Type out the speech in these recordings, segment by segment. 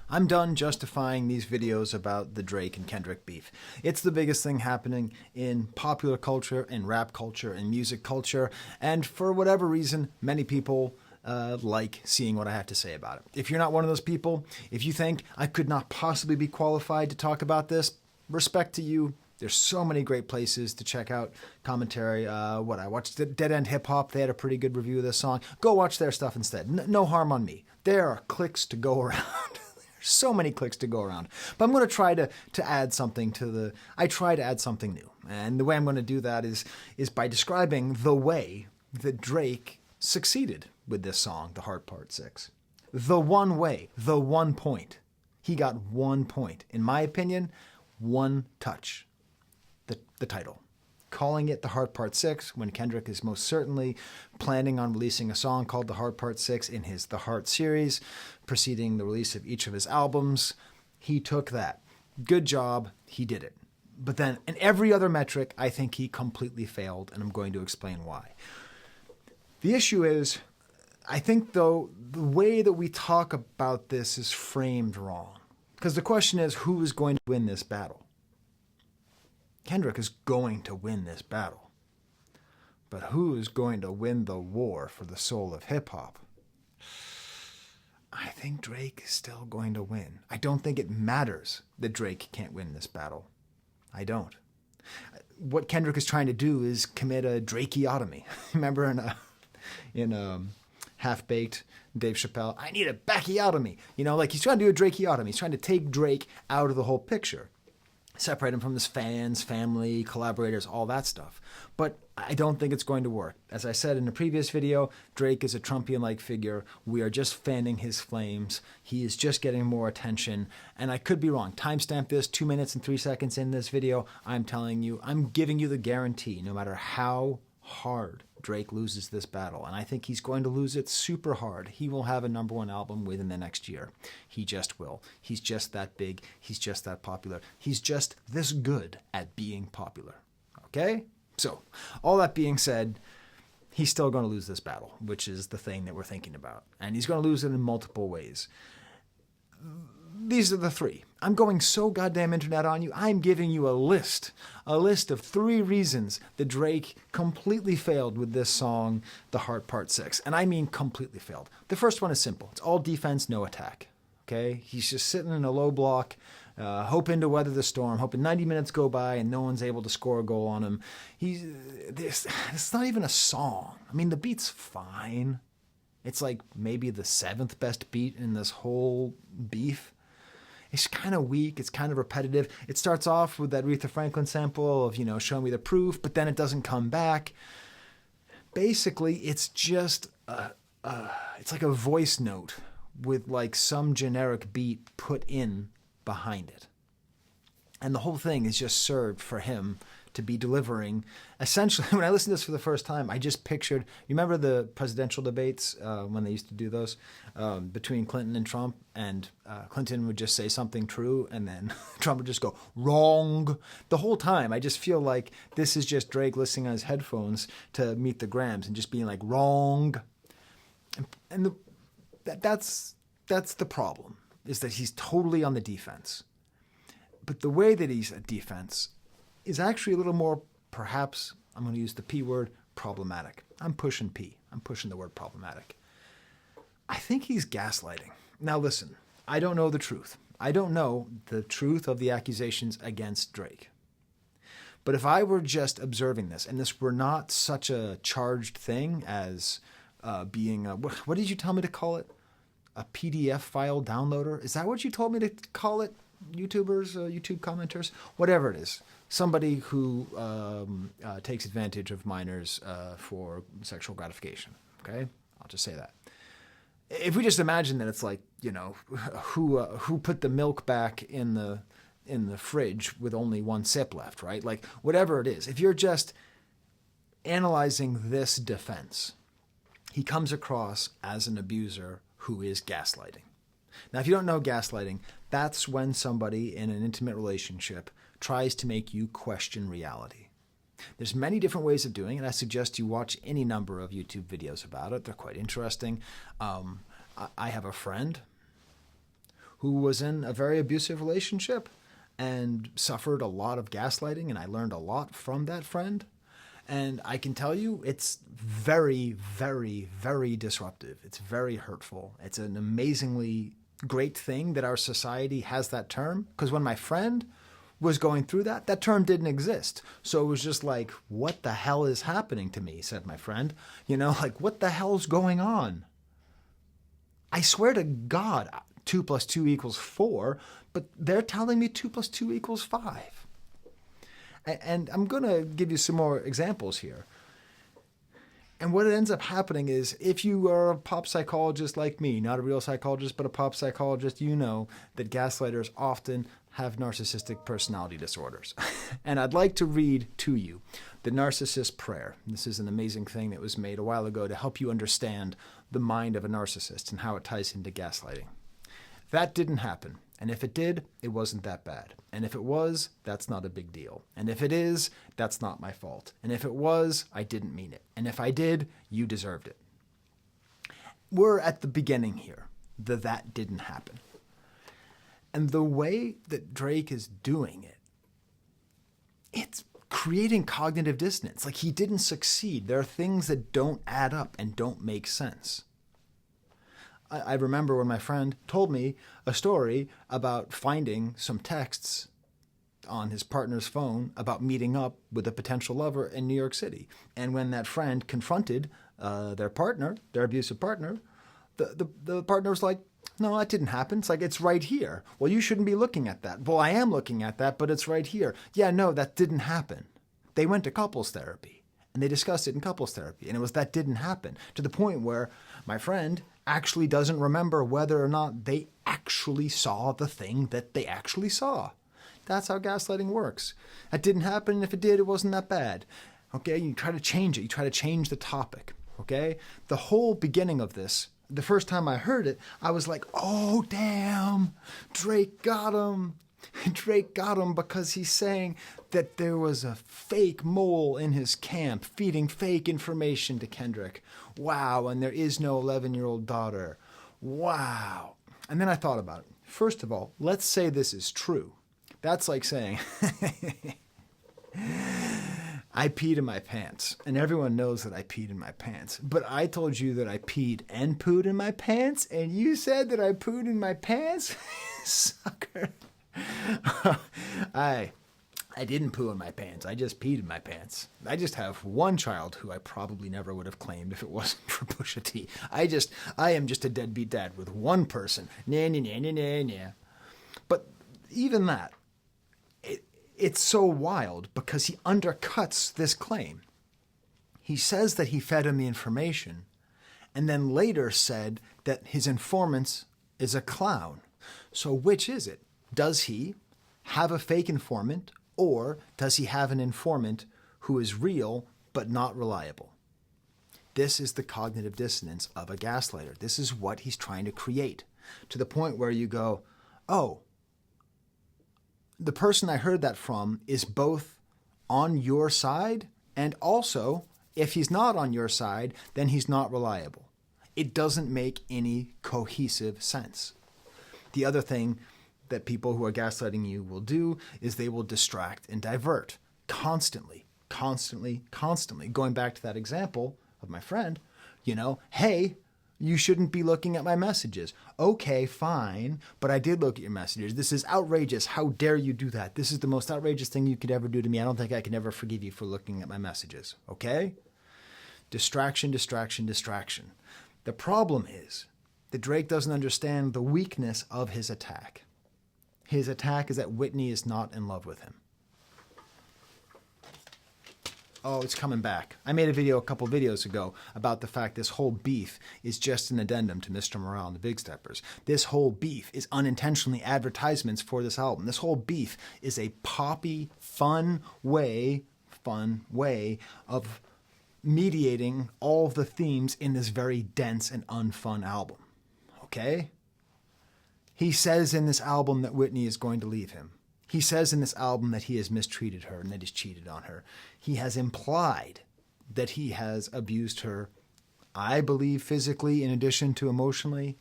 I'm done justifying these videos about the Drake and Kendrick beef. It's the biggest thing happening in popular culture, in rap culture, in music culture, and for whatever reason, many people like seeing what I have to say about it. If you're not one of those people, if you think I could not possibly be qualified to talk about this, respect to you. There's so many great places to check out commentary. I watched Dead End Hip Hop. They had a pretty good review of this song. Go watch their stuff instead. No harm on me. There are clicks to go around. There's so many clicks to go around. But I'm going to try to add something I try to add something new. And the way I'm going to do that is by describing the way that Drake succeeded with this song, The Heart Part 6. The one way, the 1 point. He got 1 point. In my opinion, one touch. The title. Calling it The Heart Part 6 when Kendrick is most certainly planning on releasing a song called The Heart Part 6 in his The Heart series, preceding the release of each of his albums. He took that. Good job. He did it. But then in every other metric, I think he completely failed, and I'm going to explain why. The issue is, I think, though, the way that we talk about this is framed wrong. Because the question is, who is going to win this battle? Kendrick is going to win this battle. But who is going to win the war for the soul of hip-hop? I think Drake is still going to win. I don't think it matters that Drake can't win this battle. I don't. What Kendrick is trying to do is commit a Drakeotomy. Remember in Half-Baked, Dave Chappelle, I need a Backiotomy. Like he's trying to do a Drakeotomy. He's trying to take Drake out of the whole picture. Separate him from his fans, family, collaborators, all that stuff. But I don't think it's going to work. As I said in the previous video, Drake is a Trumpian-like figure. We are just fanning his flames. He is just getting more attention. And I could be wrong. Timestamp this 2 minutes and 3 seconds in this video. I'm telling you, I'm giving you the guarantee, no matter how hard Drake loses this battle, and I think he's going to lose it super hard, he will have a #1 album within the next year. He just will. He's just that big. He's just that popular. He's just this good at being popular. Okay? So, all that being said, he's still going to lose this battle, which is the thing that we're thinking about. And he's going to lose it in multiple ways. These are the three. I'm going so goddamn internet on you. I'm giving you a list of 3 reasons that Drake completely failed with this song, The Heart Part 6. And I mean completely failed. The first one is simple. It's all defense, no attack. Okay? He's just sitting in a low block, hoping to weather the storm, hoping 90 minutes go by and no one's able to score a goal on him. It's not even a song. I mean, the beat's fine. It's like maybe the 7th best beat in this whole beef. It's kind of weak. It's kind of repetitive. It starts off with that Aretha Franklin sample of, show me the proof, but then it doesn't come back. Basically, it's just, it's like a voice note with like some generic beat put in behind it. And the whole thing is just served for him to be delivering. Essentially, when I listened to this for the first time, I just pictured, you remember the presidential debates when they used to do those between Clinton and Trump, and Clinton would just say something true and then Trump would just go, wrong. The whole time, I just feel like this is just Drake listening on his headphones to Meet the Grams and just being like, wrong. And that's the problem, is that he's totally on the defense. But the way that he's a defense is actually a little more, perhaps, I'm going to use the P word, problematic. I'm pushing P. I'm pushing the word problematic. I think he's gaslighting. Now listen, I don't know the truth. I don't know the truth of the accusations against Drake. But if I were just observing this, and this were not such a charged thing as being a, what did you tell me to call it? A PDF file downloader? Is that what you told me to call it? YouTubers, YouTube commenters, whatever it is. Somebody who takes advantage of minors for sexual gratification. Okay? I'll just say that. If we just imagine that it's like, who put the milk back in the fridge with only 1 sip left, right? Like, whatever it is. If you're just analyzing this defense, he comes across as an abuser who is gaslighting. Now, if you don't know gaslighting, that's when somebody in an intimate relationship tries to make you question reality. There's many different ways of doing it. I suggest you watch any number of YouTube videos about it. They're quite interesting. I have a friend who was in a very abusive relationship and suffered a lot of gaslighting, and I learned a lot from that friend. And I can tell you, it's very, very, very disruptive. It's very hurtful. It's an amazingly great thing that our society has that term, because when my friend was going through that, that term didn't exist. So it was just like, what the hell is happening to me, said my friend. Like, what the hell's going on? I swear to God, 2 + 2 = 4, but they're telling me 2 + 2 = 5. And I'm going to give you some more examples here. And what ends up happening is, if you are a pop psychologist like me, not a real psychologist, but a pop psychologist, you know that gaslighters often have narcissistic personality disorders. And I'd like to read to you the Narcissist Prayer. This is an amazing thing that was made a while ago to help you understand the mind of a narcissist and how it ties into gaslighting. That didn't happen. And if it did, it wasn't that bad. And if it was, that's not a big deal. And if it is, that's not my fault. And if it was, I didn't mean it. And if I did, you deserved it. We're at the beginning here. That didn't happen. And the way that Drake is doing it, it's creating cognitive dissonance. Like, he didn't succeed. There are things that don't add up and don't make sense. I remember when my friend told me a story about finding some texts on his partner's phone about meeting up with a potential lover in New York City. And when that friend confronted their partner, their abusive partner, the partner was like, no, that didn't happen. It's like, it's right here. Well, you shouldn't be looking at that. Well, I am looking at that, but it's right here. Yeah, no, that didn't happen. They went to couples therapy, and they discussed it in couples therapy. And it was that didn't happen, to the point where my friend actually doesn't remember whether or not they actually saw the thing that they actually saw. That's how gaslighting works. That didn't happen, and if it did, it wasn't that bad. Okay, you try to change it. You try to change the topic. Okay? The whole beginning of this, the first time I heard it, I was like, oh, damn, Drake got him. Drake got him because he's saying that there was a fake mole in his camp feeding fake information to Kendrick. Wow, and there is no 11-year-old daughter. Wow. And then I thought about it. First of all, let's say this is true. That's like saying, I peed in my pants, and everyone knows that I peed in my pants. But I told you that I peed and pooed in my pants, and you said that I pooed in my pants? Sucker. I didn't poo in my pants. I just peed in my pants. I just have one child who I probably never would have claimed if it wasn't for Pusha T. I am just a deadbeat dad with one person. Nah. But even that, it's so wild because he undercuts this claim. He says that he fed him the information, and then later said that his informant is a clown. So which is it? Does he have a fake informant, or does he have an informant who is real but not reliable? This is the cognitive dissonance of a gaslighter. This is what he's trying to create, to the point where you go, oh, the person I heard that from is both on your side, and also, if he's not on your side, then he's not reliable. It doesn't make any cohesive sense. The other thing that people who are gaslighting you will do is they will distract and divert constantly. Going back to that example of my friend, hey, you shouldn't be looking at my messages. Okay, fine, but I did look at your messages. This is outrageous. How dare you do that? This is the most outrageous thing you could ever do to me. I don't think I can ever forgive you for looking at my messages. Okay? Distraction. The problem is that Drake doesn't understand the weakness of his attack. His attack is that Whitney is not in love with him. Oh, it's coming back. I made a video a couple videos ago about the fact this whole beef is just an addendum to Mr. Morale and the Big Steppers. This whole beef is unintentionally advertisements for this album. This whole beef is a poppy, fun way of mediating all of the themes in this very dense and unfun album. Okay? He says in this album that Whitney is going to leave him. He says in this album that he has mistreated her and that he's cheated on her. He has implied that he has abused her, I believe physically in addition to emotionally.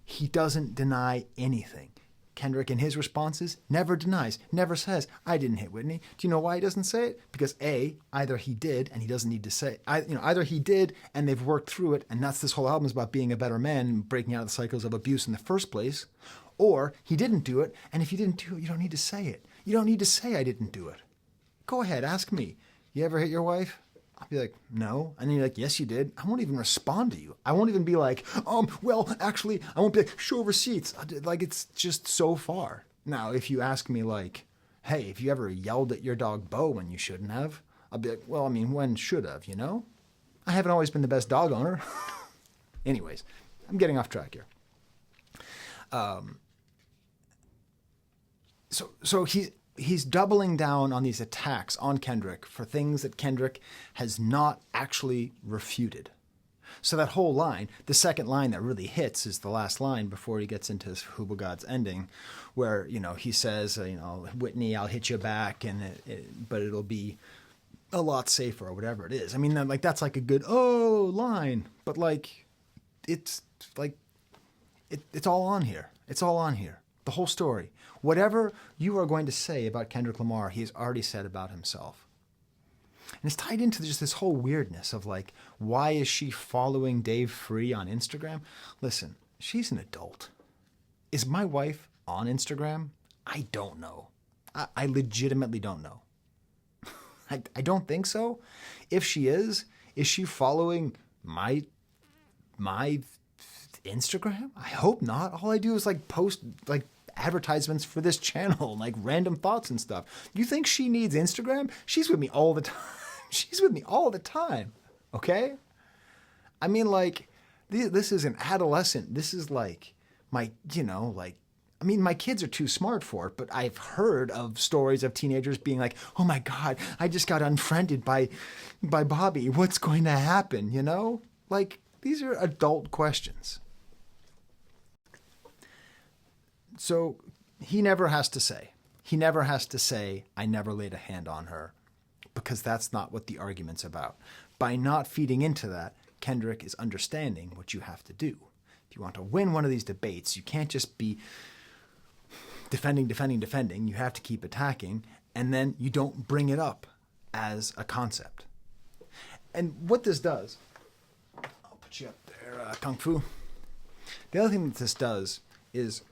He doesn't deny anything. Kendrick, in his responses, never denies, never says, I didn't hit Whitney. Do you know why he doesn't say it? Because A, either he did and he doesn't need to say, either he did and they've worked through it, and that's this whole album is about being a better man and breaking out of the cycles of abuse in the first place, or he didn't do it, and if you didn't do it, you don't need to say it. You don't need to say I didn't do it. Go ahead, ask me. You ever hit your wife? I'll be like, no. And you're like, yes, you did. I won't even respond to you. I won't even be like, well, actually, I won't be like, show receipts. Like, it's just so far. Now, if you ask me like, hey, if you ever yelled at your dog Bo when you shouldn't have, I'll be like, well, I mean, when should have, you know? I haven't always been the best dog owner. Anyways, I'm getting off track here. So he's doubling down on these attacks on Kendrick for things that Kendrick has not actually refuted. So that whole line, the second line that really hits is the last line before he gets into his Who God's ending, where, he says, Whitney, I'll hit you back, but it'll be a lot safer or whatever it is. I mean, like, that's like a good, line, but like, it's all on here. It's all on here. The whole story. Whatever you are going to say about Kendrick Lamar, he has already said about himself. And it's tied into just this whole weirdness of like, why is she following Dave Free on Instagram? Listen, she's an adult. Is my wife on Instagram? I don't know. I legitimately don't know. I don't think so. If she is she following my Instagram? I hope not. All I do is like post like advertisements for this channel, like random thoughts and stuff. You think she needs Instagram? She's with me all the time. She's with me all the time. Okay? I mean, like, this is an adolescent. This is like my kids are too smart for it, but I've heard of stories of teenagers being like, oh my God, I just got unfriended by Bobby. What's going to happen? Like, these are adult questions. So he never has to say, I never laid a hand on her, because that's not what the argument's about. By not feeding into that, Kendrick is understanding what you have to do. If you want to win one of these debates, you can't just be defending. You have to keep attacking, and then you don't bring it up as a concept. And what this does, I'll put you up there, Kung Fu. The other thing that this does is,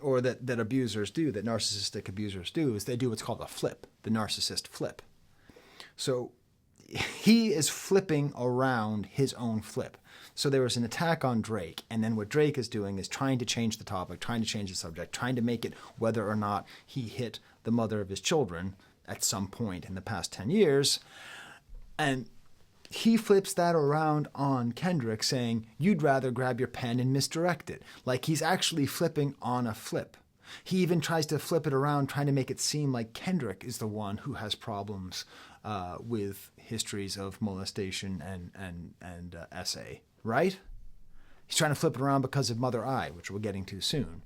or that abusers do, that narcissistic abusers do, is they do what's called a flip, the narcissist flip. So he is flipping around his own flip. So there was an attack on Drake, and then what Drake is doing is trying to change the topic, trying to change the subject, trying to make it whether or not he hit the mother of his children at some point in the past 10 years. And he flips that around on Kendrick, saying, you'd rather grab your pen and misdirect it. Like, he's actually flipping on a flip. He even tries to flip it around, trying to make it seem like Kendrick is the one who has problems with histories of molestation and SA, right? He's trying to flip it around because of Mother I, which we're getting to soon.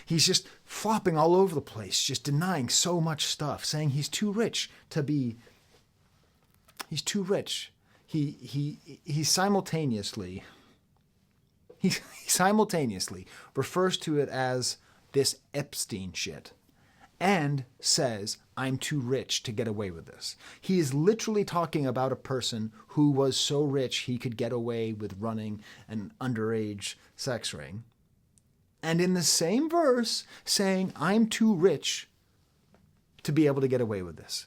He's just flopping all over the place, just denying so much stuff, saying he's too rich to be... He's too rich. He simultaneously refers to it as this Epstein shit and says, I'm too rich to get away with this. He is literally talking about a person who was so rich he could get away with running an underage sex ring. And in the same verse, saying, I'm too rich to be able to get away with this.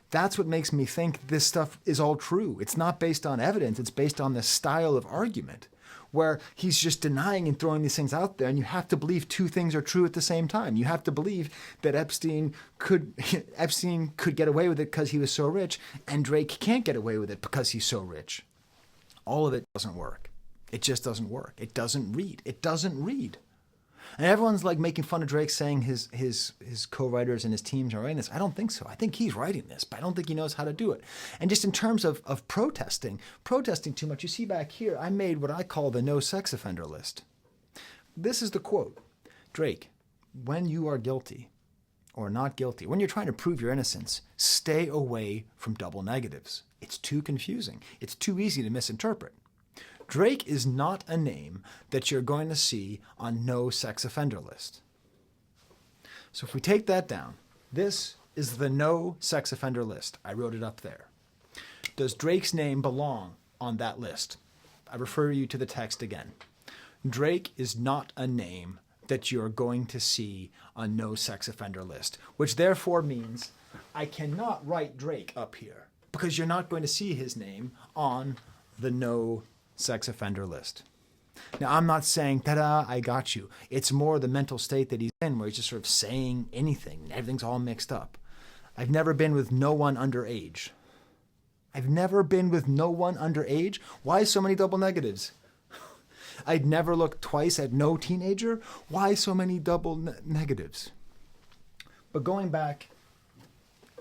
That's what makes me think this stuff is all true. It's not based on evidence. It's based on this style of argument where he's just denying and throwing these things out there, and you have to believe two things are true at the same time. You have to believe that Epstein could get away with it because he was so rich, and Drake can't get away with it because he's so rich. All of it doesn't work. It just doesn't work. It doesn't read. It doesn't read. And everyone's like making fun of Drake, saying his co-writers and his teams are writing this. I don't think so. I think he's writing this, but I don't think he knows how to do it. And just in terms of protesting too much, you see back here, I made what I call the no sex offender list. This is the quote. Drake, when you are guilty or not guilty, when you're trying to prove your innocence, stay away from double negatives. It's too confusing. It's too easy to misinterpret. Drake is not a name that you're going to see on no sex offender list. So if we take that down, this is the no sex offender list. I wrote it up there. Does Drake's name belong on that list? I refer you to the text again. Drake is not a name that you're going to see on no sex offender list, which therefore means I cannot write Drake up here because you're not going to see his name on the no sex offender list. Now, I'm not saying, ta-da, I got you. It's more the mental state that he's in where he's just sort of saying anything. Everything's all mixed up. I've never been with no one underage. I've never been with no one underage? Why so many double negatives? I'd never looked twice at no teenager? Why so many double negatives? But going back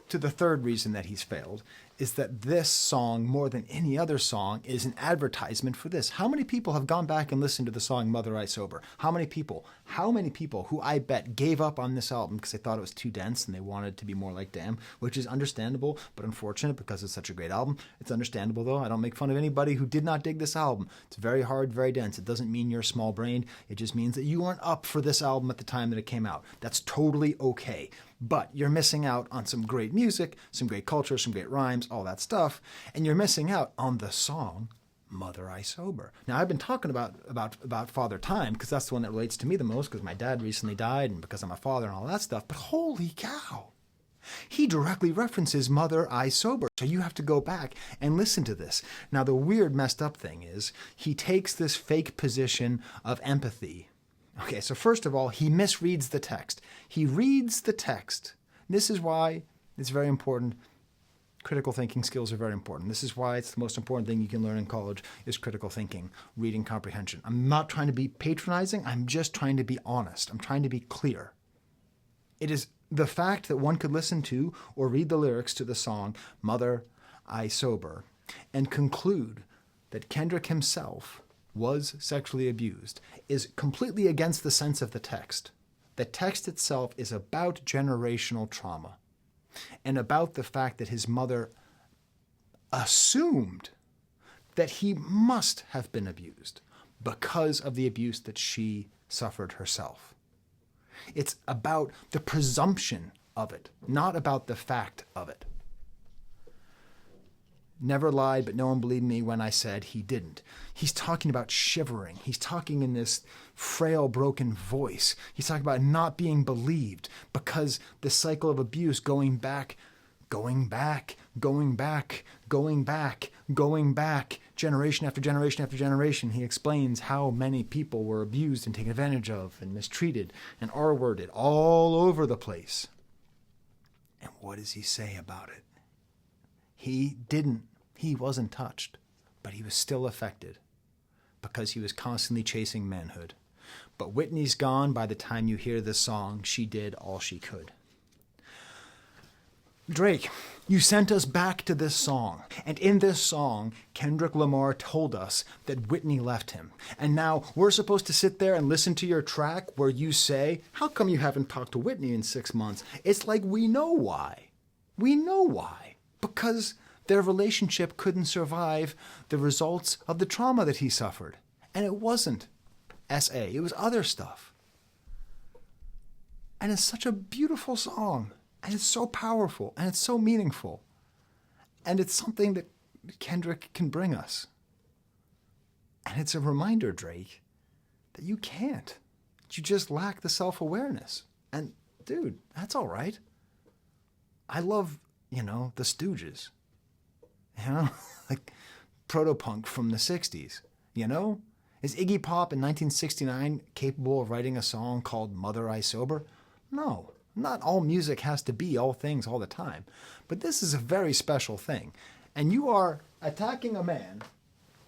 to the third reason that he's failed is that this song, more than any other song, is an advertisement for this. How many people have gone back and listened to the song Mother I Sober? How many people who I bet gave up on this album because they thought it was too dense and they wanted to be more like Damn, which is understandable but unfortunate because it's such a great album. It's understandable though. I don't make fun of anybody who did not dig this album. It's very hard, very dense. It doesn't mean you're small-brained. It just means that you weren't up for this album at the time that it came out. That's totally okay. But you're missing out on some great music, some great culture, some great rhymes, all that stuff, and you're missing out on the song Mother I Sober. Now, I've been talking about Father Time because that's the one that relates to me the most because my dad recently died and because I'm a father and all that stuff, but holy cow, he directly references Mother I Sober. So you have to go back and listen to this. Now, the weird messed up thing is he takes this fake position of empathy. Okay, so first of all, he misreads the text. He reads the text. This is why it's very important. Critical thinking skills are very important. This is why it's the most important thing you can learn in college is critical thinking, reading comprehension. I'm not trying to be patronizing. I'm just trying to be honest. I'm trying to be clear. It is the fact that one could listen to or read the lyrics to the song Mother I Sober and conclude that Kendrick himself was sexually abused is completely against the sense of the text. The text itself is about generational trauma and about the fact that his mother assumed that he must have been abused because of the abuse that she suffered herself. It's about the presumption of it, not about the fact of it. Never lied, but no one believed me when I said he didn't. He's talking about shivering. He's talking in this frail, broken voice. He's talking about not being believed because the cycle of abuse going back, generation after generation after generation. He explains how many people were abused and taken advantage of and mistreated and R-worded all over the place. And what does he say about it? He wasn't touched, but he was still affected because he was constantly chasing manhood. But Whitney's gone by the time you hear this song. She did all she could. Drake, you sent us back to this song. And in this song, Kendrick Lamar told us that Whitney left him. And now we're supposed to sit there and listen to your track where you say, how come you haven't talked to Whitney in 6 months? It's like we know why. We know why. Because their relationship couldn't survive the results of the trauma that he suffered. And it wasn't SA, it was other stuff. And it's such a beautiful song. And it's so powerful. And it's so meaningful. And it's something that Kendrick can bring us. And it's a reminder, Drake, that you can't. You just lack the self-awareness. And, dude, that's all right. I love, the Stooges. Like proto-punk from the 60s, Is Iggy Pop in 1969 capable of writing a song called Mother I Sober? No, not all music has to be all things all the time. But this is a very special thing. And you are attacking a man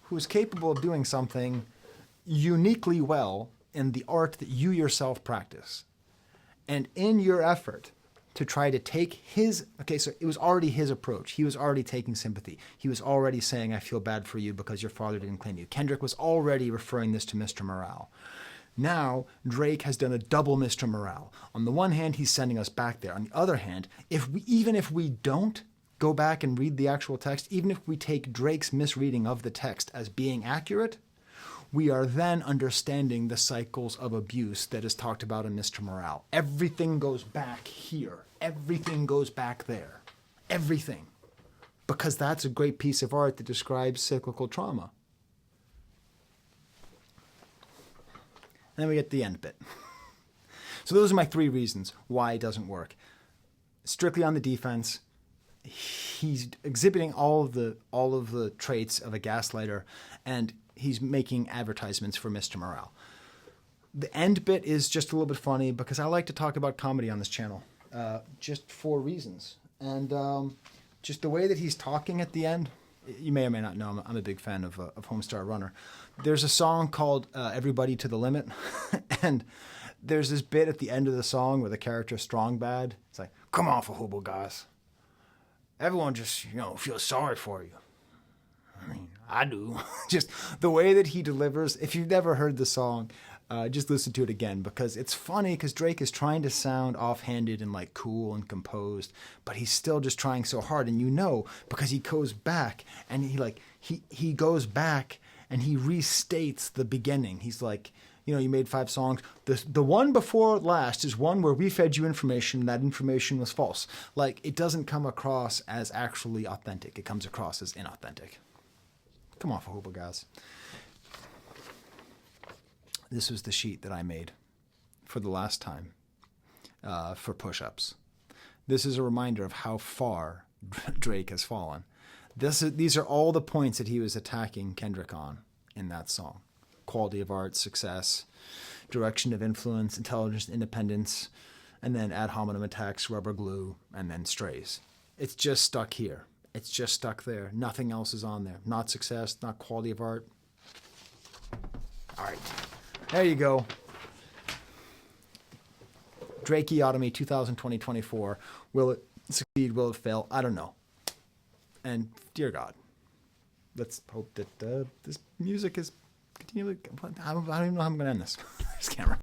who is capable of doing something uniquely well in the art that you yourself practice. And in your effort to try to take so it was already his approach. He was already taking sympathy. He was already saying, I feel bad for you because your father didn't claim you. Kendrick was already referring this to Mr. Morale. Now, Drake has done a double Mr. Morale. On the one hand, he's sending us back there. On the other hand, even if we don't go back and read the actual text, even if we take Drake's misreading of the text as being accurate, we are then understanding the cycles of abuse that is talked about in Mr. Morale. Everything goes back here. Everything goes back there. Everything. Because that's a great piece of art that describes cyclical trauma. And then we get the end bit. So those are my 3 reasons why it doesn't work. Strictly on the defense, he's exhibiting all of the traits of a gaslighter, and he's making advertisements for Mr. Morale. The end bit is just a little bit funny because I like to talk about comedy on this channel, just for reasons. And just the way that he's talking at the end, you may or may not know, I'm a big fan of Homestar Runner. There's a song called Everybody to the Limit, and there's this bit at the end of the song where the character Strong Bad, it's like, come on for Hubel, guys. Everyone just, feels sorry for you. I mean, I do. Just the way that he delivers. If you've never heard the song, just listen to it again, because it's funny because Drake is trying to sound offhanded and like cool and composed, but he's still just trying so hard. And because he goes back and he goes back and he restates the beginning. He's like, you made 5 songs. The one before last is one where we fed you information. That information was false. Like, it doesn't come across as actually authentic. It comes across as inauthentic. Come on for Hubel, guys. This was the sheet that I made for the last time for push-ups. This is a reminder of how far Drake has fallen. These are all the points that he was attacking Kendrick on in that song. Quality of art, success, direction of influence, intelligence, independence, and then ad hominem attacks, rubber glue, and then strays. It's just stuck here. It's just stuck there. Nothing else is on there. Not success, not quality of art. All right. There you go. Drakeotomy 2020-24. Will it succeed? Will it fail? I don't know. And dear God, let's hope that this music is continually... I don't even know how I'm going to end this. This camera.